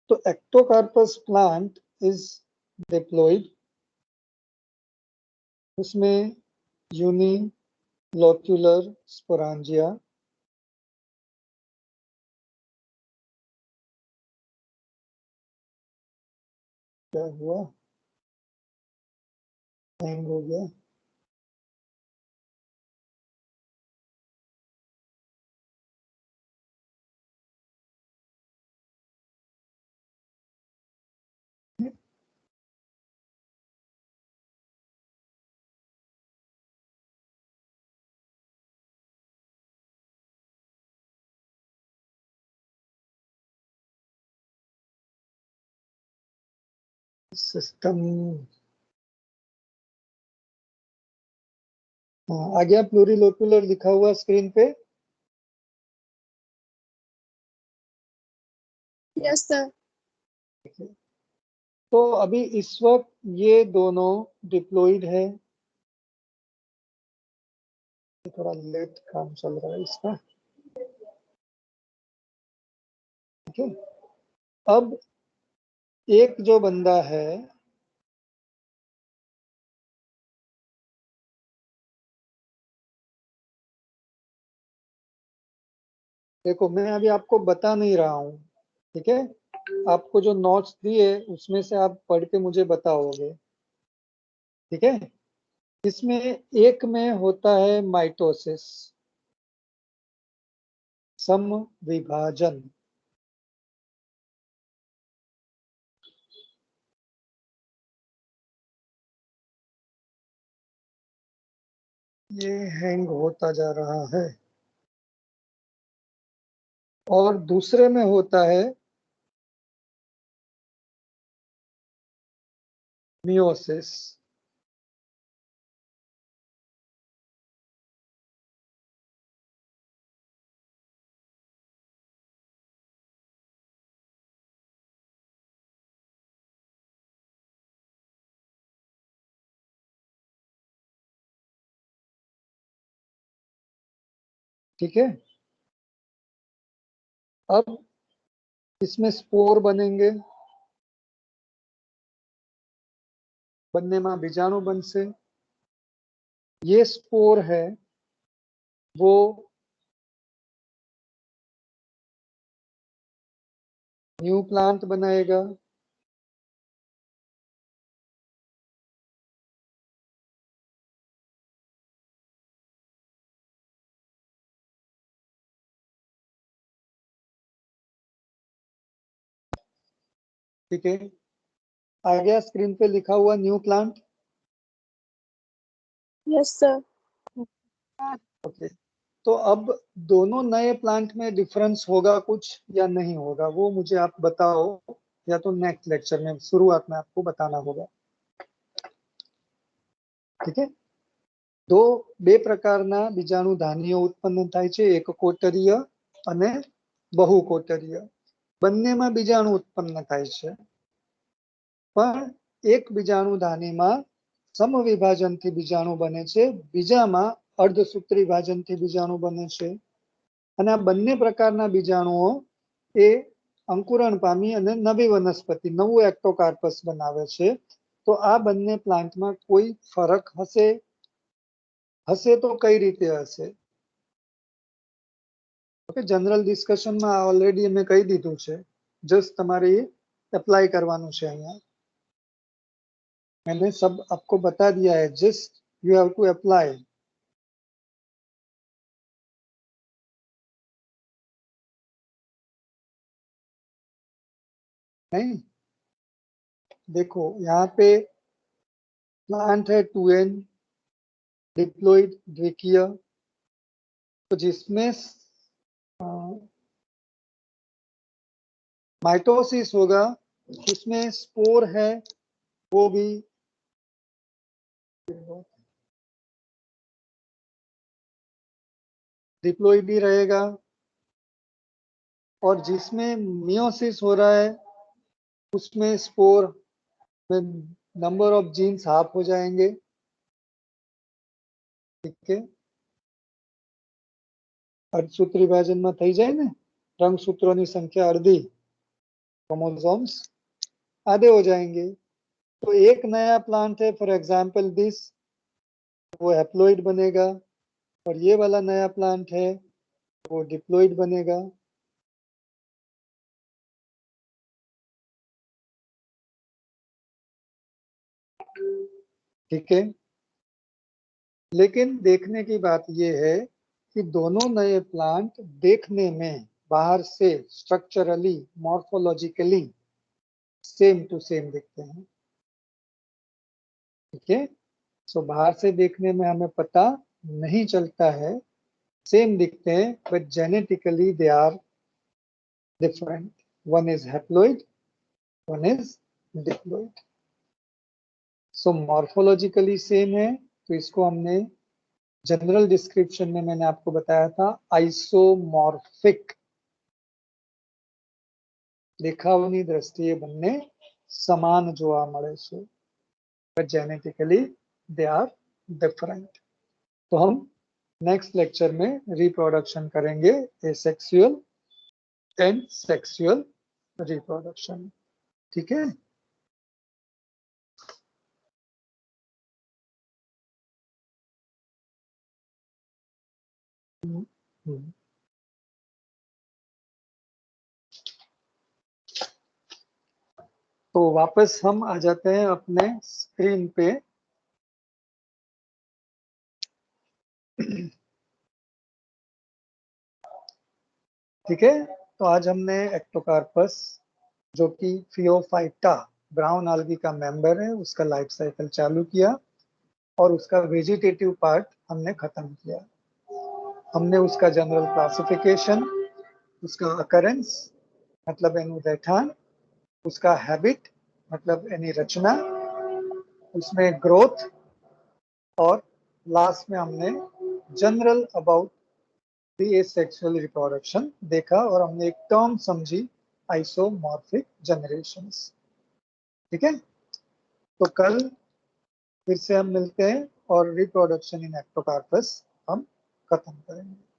तो एक्टोकार्पस प्लांट इज डिप्लॉइड, उसमें यूनिलोक्यूलर स्पोरांजिया, क्या हुआ, हैंग हो गया। सिस्टम, हाँ, आ गया प्लूरिलोक्यूलर लिखा हुआ स्क्रीन पे। Yes sir. तो अभी इस वक्त ये दोनों डिप्लॉइड है। थोड़ा लेट काम चल रहा है इसका। ठीक है, अब एक जो बंदा है, देखो मैं अभी आपको बता नहीं रहा हूँ। ठीक है, आपको जो नोट्स दिए उसमें से आप पढ़ के मुझे बताओगे। ठीक है, इसमें एक में होता है माइटोसिस, समविभाजन। ये हैंग होता जा रहा है। और दूसरे में होता है मियोसिस। ठीक है, अब इसमें स्पोर बनेंगे, बनने में बीजाणु बनसे। ये स्पोर है वो न्यू प्लांट बनाएगा। ठीक है, आ गया स्क्रीन पे लिखा हुआ new plant. Yes sir. Okay, तो अब दोनों नए प्लांट में डिफरेंस होगा कुछ या नहीं होगा, वो मुझे आप बताओ, या तो नेक्स्ट लेक्चर में शुरुआत में आपको बताना होगा। ठीक है, બે પ્રકારના બીજાણુ ધાનીઓ ઉત્પન્ન થાય છે, એક કોટરીય અને બહુકોટરીય। બંનેમાં બીજાણુ ઉત્પન્ન થાય છે, પણ એક બીજાણુ ધાનીમાં સમવિભાજનથી બીજાણુ બને છે, બીજામાં અર્ધસૂત્રી વિભાજનથી બીજાણુ બને છે। અને આ બંને પ્રકારના બીજાણુઓ એ અંકુરણ પામી અને નવી વનસ્પતિ, નવું એક્ટોકાર્પસ બનાવે છે। તો આ બંને પ્લાન્ટમાં કોઈ ફરક હશે? હશે તો કઈ રીતે હશે? ઓકે, जनरल डिस्कशन में ऑलरेडी मैं कही दीधुं छे, जस्ट તમારે अप्लाई करवानुं छे। અહીંયા मैंने सब आपको बता दिया है, just you have to apply. नहीं, देखो यहाँ पे प्लांट है 2N डिप्लॉइड द्विकीय, तो जिसमें माइटोसिस होगा, उसमें स्पोर है वो भी डिप्लॉइड ही रहेगा, और जिसमें मियोसिस हो रहा है उसमें स्पोर में नंबर ऑफ जीन्स हाफ हो जाएंगे। ठीक है, अर्धसूत्री विभाजन में थी जाए ने, रंगसूत्रों की संख्या अर्धी, क्रोमोसोम्स आधे हो जाएंगे। तो एक नया प्लांट है, फॉर एग्जांपल दिस, वो हैप्लॉइड बनेगा, और ये वाला नया प्लांट है वो डिप्लॉइड बनेगा। ठीक है, लेकिन देखने की बात यह है कि दोनों नए प्लांट देखने में बाहर से structurally, morphologically same to same दिखते हैं। ठीक है, सो बाहर से देखने में हमें पता नहीं चलता है, सेम दिखते हैं, but genetically they are different. One is haploid, one is diploid. So morphologically same है, तो इसको हमने जनरल डिस्क्रिप्शन में मैंने आपको बताया था आइसोमॉर्फिक। देखावनी दृष्टिए बन्ने समान जोवा मळे छे, but genetically they are different. तो हम नेक्स्ट लेक्चर में रिप्रोडक्शन करेंगे, एसेक्सुअल एंड सेक्सुअल रिप्रोडक्शन। ठीक है, तो वापस हम आ जाते हैं अपने स्क्रीन पे। ठीक है, तो आज हमने एक्टोकार्पस, जो कि फियोफाइटा ब्राउन आल्गी का मेंबर है, उसका लाइफ साइकिल चालू किया, और उसका वेजिटेटिव पार्ट हमने खत्म किया। हमने उसका जनरल क्लासिफिकेशन, उसका अकरेंस मतलब एनु रहठान, उसका हैबिट मतलब यानी रचना, उसमें ग्रोथ, और लास्ट में हमने general about the asexual reproduction देखा, और हमने एक टर्म समझी, आइसोमॉर्फिक जनरेशंस। ठीक है, तो कल फिर से हम मिलते हैं और रिप्रोडक्शन इन एक्टोकार्पस हम खत्म करेंगे।